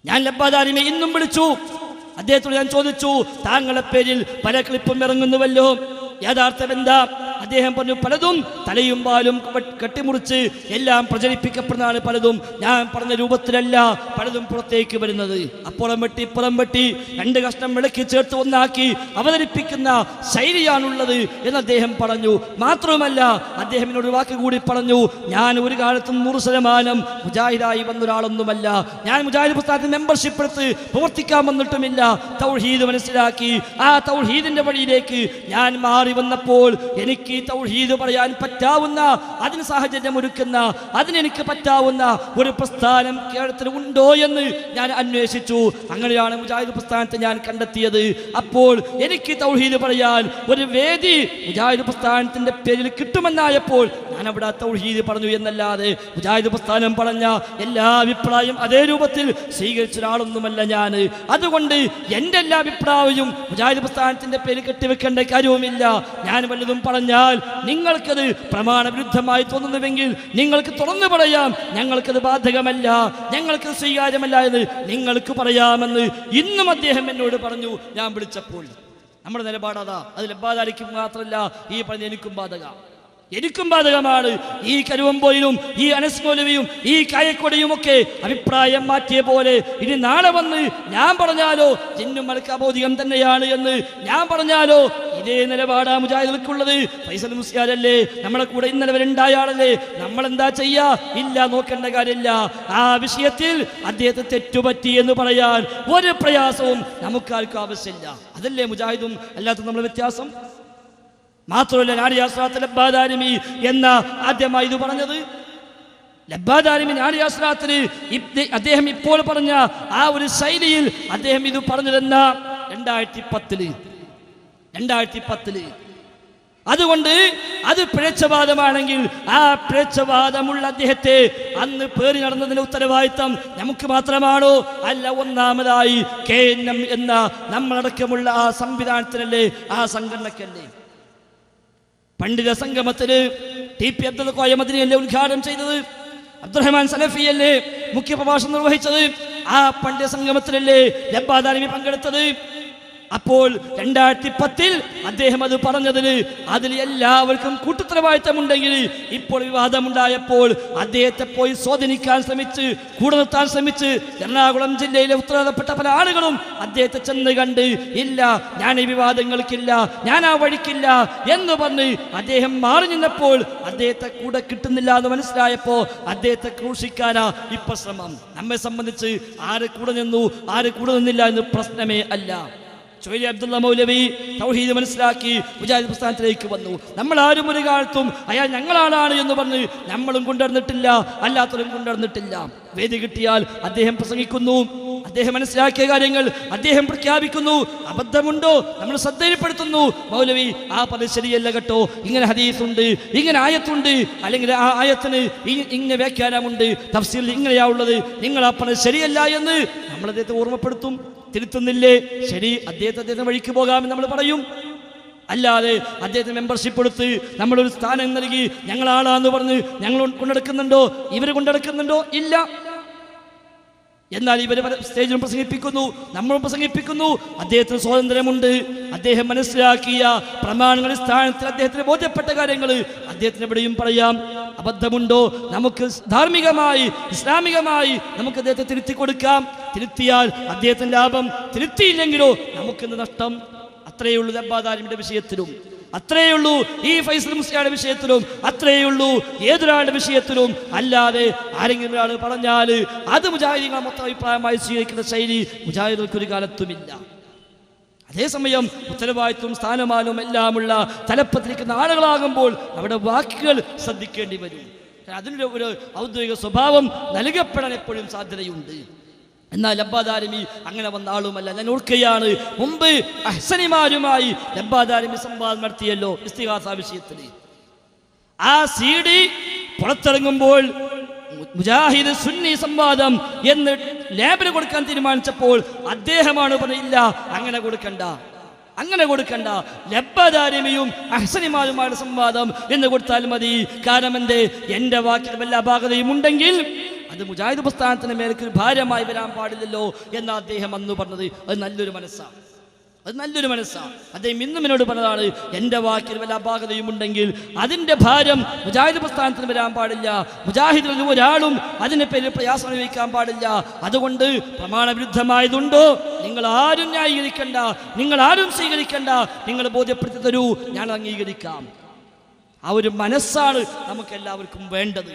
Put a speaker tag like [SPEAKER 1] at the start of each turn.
[SPEAKER 1] ഞാൻ ലബ്ബാദാരിമെ ഇന്നും വിളിച്ചു. അദ്ദേഹത്തോട് ഞാൻ ചോദിച്ചു, താങ്കളുടെ പേരിൽ പല ക്ലിപ്പും ഇറങ്ങുന്നുവല്ലോ, യഥാർത്ഥം എന്താ? അദ്ദേഹം പറഞ്ഞു, പലതും തലയും പാലും കെട്ടിമുറിച്ച് എല്ലാം പ്രചരിപ്പിക്കപ്പെടുന്നതാണ്. പലതും ഞാൻ പറഞ്ഞ രൂപത്തിലല്ല പലതും പുറത്തേക്ക് വരുന്നത്. അപ്പുറം വെട്ടി ഇപ്പുറം വെട്ടി 2 കഷ്ണം വിളക്കി ചേർത്ത് ഒന്നാക്കി അവതരിപ്പിക്കുന്ന ശൈലിയാണുള്ളത് എന്ന് അദ്ദേഹം പറഞ്ഞു. മാത്രവുമല്ല, അദ്ദേഹം എന്നോട് വാക്ക് കൂടി പറഞ്ഞു, ഞാൻ ഒരു കാലത്തും 100% മുജാഹിദായി വന്ന ഒരാളൊന്നുമല്ല. ഞാൻ മുജാഹിദ് പ്രസ്ഥാനത്തിന് മെമ്പർഷിപ്പ് എടുത്ത് പ്രവർത്തിക്കാൻ വന്നിട്ടുമില്ല. തൗഹീദ് മനസ്സിലാക്കി ആ തൗഹീദിന്റെ വഴിയിലേക്ക് ഞാൻ മാറി വന്നപ്പോൾ എനിക്ക് ഈ തൗഹീദ് പറയാൻ പറ്റാവുന്ന, അതിന് സാഹചര്യം ഒരുക്കുന്ന, അതിനെനിക്ക് പറ്റാവുന്ന ഒരു പ്രസ്ഥാനം കേരളത്തിൽ ഉണ്ടോ എന്ന് ഞാൻ അന്വേഷിച്ചു. അങ്ങനെയാണ് മുജാഹിദ് പ്രസ്ഥാനത്തെ ഞാൻ കണ്ടെത്തിയത്. അപ്പോൾ എനിക്ക് തൗഹീദ് പറയാൻ ഒരു വേദി മുജാഹിദ് പ്രസ്ഥാനത്തിന്റെ പേരിൽ കിട്ടുമെന്നായപ്പോൾ ഞാൻ അവിടെ തൗഹീദ് പറഞ്ഞു എന്നല്ലാതെ മുജാഹിദ് പ്രസ്ഥാനം പറഞ്ഞ എല്ലാ അഭിപ്രായം അതേ രൂപത്തിൽ സ്വീകരിച്ച ഒരാളൊന്നുമല്ല ഞാൻ. അതുകൊണ്ട് എൻ്റെ എല്ലാ അഭിപ്രായവും മുജാഹിദ് പ്രസ്ഥാനത്തിന്റെ പേരിൽ കെട്ടിവെക്കേണ്ട കാര്യവുമില്ല. ഞാൻ വല്ലതും പറഞ്ഞാൽ നിങ്ങൾക്കത് പ്രമാണവിരുദ്ധമായി തോന്നുന്നുവെങ്കിൽ നിങ്ങൾക്ക് തുറന്നു പറയാം, ഞങ്ങൾക്കത് ബാധകമല്ല, ഞങ്ങൾക്ക് സ്വീകാര്യമല്ല എന്ന് നിങ്ങൾക്ക് പറയാമെന്ന് ഇന്നും അദ്ദേഹം എന്നോട് പറഞ്ഞു. ഞാൻ വിളിച്ചപ്പോൾ നമ്മുടെ നിലപാടതാ. അത് ലബ്ബാദാരിക്കും മാത്രമല്ല, ഈ പറഞ്ഞ എനിക്കും ബാധകമാണ്. ഈ കരുവമ്പോയിലും ഈ അനസ് മൗലവിയും ഈ കായക്കൊടിയും ഒക്കെ അഭിപ്രായം മാറ്റിയ പോലെ ഇനി നാളെ വന്ന് ഞാൻ പറഞ്ഞാലോ ജിന്നും മലക്ക് അബോധികം തന്നെയാണ് എന്ന് ഞാൻ പറഞ്ഞാലോ ഇതേ നിലപാടാ മുജാഹിദുകൾക്കുള്ളത്. ഫൈസൽ മുസ്ലിയാരല്ലേ നമ്മളെ കൂടെ ഇന്നലെ വരെ ഉണ്ടായാളല്ലേ, നമ്മളെന്താ ചെയ്യാ? ഇല്ല, നോക്കേണ്ട കാര്യമില്ല. ആ വിഷയത്തിൽ അദ്ദേഹത്തെ തെറ്റുപറ്റി എന്ന് പറയാൻ ഒരു പ്രയാസവും നമുക്കാർക്കും ആവശ്യമില്ല. അതല്ലേ മുജാഹിദും അല്ലാത്ത നമ്മളെ വ്യത്യാസം. മാത്രമല്ല, നാരിയാസ്രാത്ത് ലബ്ബാദാരിമി എന്ന ആദ്യമായി ഇത് പറഞ്ഞത്. ലബ്ബാദാരിമി നാരിയാസ്രാത്തിന് അദ്ദേഹം ഇപ്പോൾ പറഞ്ഞ ആ ഒരു ശൈലിയിൽ അദ്ദേഹം ഇത് പറഞ്ഞതെന്ന 2010. അതുകൊണ്ട് അത് പിഴച്ചവാദമാണെങ്കിൽ ആ പിഴച്ചവാദമുള്ള അദ്ദേഹത്തെ അന്ന് പേറി നടന്നതിന്റെ ഉത്തരവാദിത്തം നമുക്ക് മാത്രമാണോ? അല്ല, ഒന്നാമതായി KNM എന്ന നമ്മളടക്കമുള്ള ആ സംവിധാനത്തിനല്ലേ, ആ സംഘടനക്കല്ലേ. പണ്ഡിത സംഗമത്തിന് TP അബ്ദുൽ ഖായ മദനിയല്ലേ ഉദ്ഘാടനം ചെയ്തത്? അബ്ദുറഹ്മാൻ സലഫിയല്ലേ മുഖ്യ പ്രഭാഷണം നിർവഹിച്ചത്? ആ പണ്ഡിത സംഗമത്തിലല്ലേ ലബ്ബാദാരിമി പങ്കെടുത്തത്? അപ്പോൾ 2010 അദ്ദേഹം അത് പറഞ്ഞതിന് അതിൽ എല്ലാവർക്കും കൂട്ടുത്തരവാദിത്തമുണ്ടെങ്കിൽ ഇപ്പോൾ വിവാദമുണ്ടായപ്പോൾ അദ്ദേഹത്തെ പോയി സ്വാധീനിക്കാൻ ശ്രമിച്ച്, കൂടെ നിർത്താൻ ശ്രമിച്ച് എറണാകുളം ജില്ലയിലെ ഉത്തരവാദപ്പെട്ട പല ആളുകളും അദ്ദേഹത്തെ ചെന്ന് കണ്ട്, ഇല്ല ഞാൻ ഈ വിവാദങ്ങൾക്കില്ല, ഞാൻ ആ വഴിക്കില്ല എന്ന് പറഞ്ഞ് അദ്ദേഹം മാറി നിന്നപ്പോൾ അദ്ദേഹത്തെ കൂടെ കിട്ടുന്നില്ല എന്ന് മനസ്സിലായപ്പോൾ അദ്ദേഹത്തെ ക്രൂശിക്കാനാ ഇപ്പൊ ശ്രമം. നമ്മെ സംബന്ധിച്ച് ആര് കൂടെ നിന്നു ആര് കൂടെ നിന്നില്ല എന്ന് പ്രശ്നമേ അല്ല. ചൊയ്ലി അബ്ദുള്ള മൗലവി തൗഹീദ് മനസ്സിലാക്കി മുജാഹിദ് പ്രസ്ഥാനത്തിലേക്ക് വന്നു. നമ്മൾ ആരും ഒരു കാലത്തും അയാൾ ഞങ്ങളാണ് എന്ന് പറഞ്ഞ് നമ്മളും കൊണ്ടുവന്നിട്ടില്ല, അല്ലാത്തവരും കൊണ്ടുവന്നിട്ടില്ല. വേദി കിട്ടിയാൽ അദ്ദേഹം പ്രസംഗിക്കുന്നു, അദ്ദേഹം മനസ്സിലാക്കിയ കാര്യങ്ങൾ അദ്ദേഹം പ്രഖ്യാപിക്കുന്നു. അബദ്ധമുണ്ടോ നമ്മൾ ശ്രദ്ധയിൽപ്പെടുത്തുന്നു. മൗലവി ആ പദം ശരിയല്ല കേട്ടോ, ഇങ്ങനെ ഹദീസുണ്ട്, ഇങ്ങനെ ആയത്തുണ്ട്, അല്ലെങ്കിൽ ആ ആയത്തിന് ഇങ്ങനെ വ്യാഖ്യാനമുണ്ട്, തഫ്സീറിൽ ഇങ്ങനെയാ ഉള്ളത്, നിങ്ങൾ ആ പദം ശരിയല്ല എന്ന് നമ്മൾ അദ്ദേഹത്തെ ഓർമ്മപ്പെടുത്തും. തിരുത്തുന്നില്ലേ? ശരി, അദ്ദേഹത്തെ വഴിക്ക് പോകാമെന്ന് നമ്മൾ പറയും. അല്ലാതെ അദ്ദേഹത്തിന് മെമ്പർഷിപ്പ് എടുത്ത് നമ്മളൊരു സ്ഥാനം നൽകി ഞങ്ങളാളാന്ന് പറഞ്ഞ് ഞങ്ങൾ കൊണ്ടെടുക്കുന്നുണ്ടോ? ഇവർ കൊണ്ടെടുക്കുന്നുണ്ടോ? ഇല്ല. എന്നാൽ ഇവർ സ്റ്റേജിലും പ്രസംഗിപ്പിക്കുന്നു, നമ്മളും പ്രസംഗിപ്പിക്കുന്നു. അദ്ദേഹത്തിന് സ്വാതന്ത്ര്യമുണ്ട്. അദ്ദേഹം മനസ്സിലാക്കിയ പ്രമാണങ്ങളുടെ സ്ഥാനത്തിൽ അദ്ദേഹത്തിന് ബോധ്യപ്പെട്ട കാര്യങ്ങൾ അദ്ദേഹത്തിന് എവിടെയും പറയാം. അബദ്ധമുണ്ടോ? നമുക്ക് ധാർമ്മികമായി ഇസ്ലാമികമായി നമുക്ക് അദ്ദേഹത്തെ തിരുത്തി കൊടുക്കാം. തിരുത്തിയാൽ അദ്ദേഹത്തിന്റെ ലാഭം, തിരുത്തിയില്ലെങ്കിലോ നമുക്കെന്ത് നഷ്ടം? അത്രയുള്ളൂ ലബ്ബാദാരിമിയുടെ വിഷയത്തിലും, അത്രയുള്ളൂ ഈ ഫൈസൽ മുസ്ലിയാരുടെ വിഷയത്തിലും, അത്രയുള്ളൂ ഏതൊരാളുടെ വിഷയത്തിലും. അല്ലാതെ ആരെങ്കിലും ഒരാൾ പറഞ്ഞാൽ അത് മുജാഹിദീങ്ങളെ മൊത്തം അഭിപ്രായമായി സ്വീകരിക്കുന്ന ശൈലി മുജാഹിദുകൾക്ക് ഒരു കാലത്തുമില്ല. അതേസമയം ഉത്തരവാദിത്വം സ്ഥാനമാനവും എല്ലാമുള്ള തലപ്പത്തിരിക്കുന്ന ആളുകളാകുമ്പോൾ അവിടെ വാക്കുകൾ ശ്രദ്ധിക്കേണ്ടി വരും. അതിൻ്റെ ഒരു ഔദ്യോഗിക സ്വഭാവം നൽകപ്പെടാൻ എപ്പോഴും സാധ്യതയുണ്ട്. എന്നാൽ ലബ്ബാദാരിമി അങ്ങനെ വന്ന ആളുമല്ല. ഞാൻ ഓർക്കുകയാണ്, മുമ്പ് അഹ്സനിമാരുമായി ലബ്ബാദാരിമി സംവാദം നടത്തിയല്ലോ ഇസ്തിഗാസ വിഷയത്തിൽ. ആ CD പുറത്തിറങ്ങുമ്പോൾ മുജാഹിദ് സുന്നി സംവാദം എന്ന് ലേബല് കൊടുക്കാൻ തീരുമാനിച്ചപ്പോൾ അദ്ദേഹമാണ് പറഞ്ഞില്ല, അങ്ങനെ കൊടുക്കണ്ട, ലബ്ബാദാരിമിയും അഹ്സനിമാരുമായുള്ള സംവാദം എന്ന് കൊടുത്താൽ മതി. കാരണം എൻ്റെ വാക്കിൽ വല്ല അപാകതയും ഉണ്ടെങ്കിൽ അത് മുജാഹിദ് പ്രസ്ഥാനത്തിന് മേലേക്ക് ഒരു ഭാരമായി വരാൻ പാടില്ലല്ലോ എന്ന് അദ്ദേഹം അന്ന് പറഞ്ഞത്. അത് നല്ലൊരു മനസ്സാണ്, അത് നല്ലൊരു മനസ്സാണ്. അദ്ദേഹം ഇന്നും എന്നോട് പറഞ്ഞതാണ്, എൻ്റെ വാക്കിൽ വല്ല അപാകതയും ഉണ്ടെങ്കിൽ അതിൻ്റെ ഭാരം മുജാഹിദ് പ്രസ്ഥാനത്തിന് വരാൻ പാടില്ല, മുജാഹിദിൽ ഒരാളും അതിനെ പേരിൽ പ്രയാസം അനുഭവിക്കാൻ പാടില്ല. അതുകൊണ്ട് പ്രമാണവിരുദ്ധമായതുണ്ടോ നിങ്ങൾ ആരും ന്യായീകരിക്കണ്ട, നിങ്ങൾ ആരും സ്വീകരിക്കണ്ട, നിങ്ങൾ ബോധ്യപ്പെടുത്തി തരൂ, ഞാൻ അംഗീകരിക്കാം. ആ ഒരു മനസ്സാണ് നമുക്ക് എല്ലാവർക്കും വേണ്ടത്.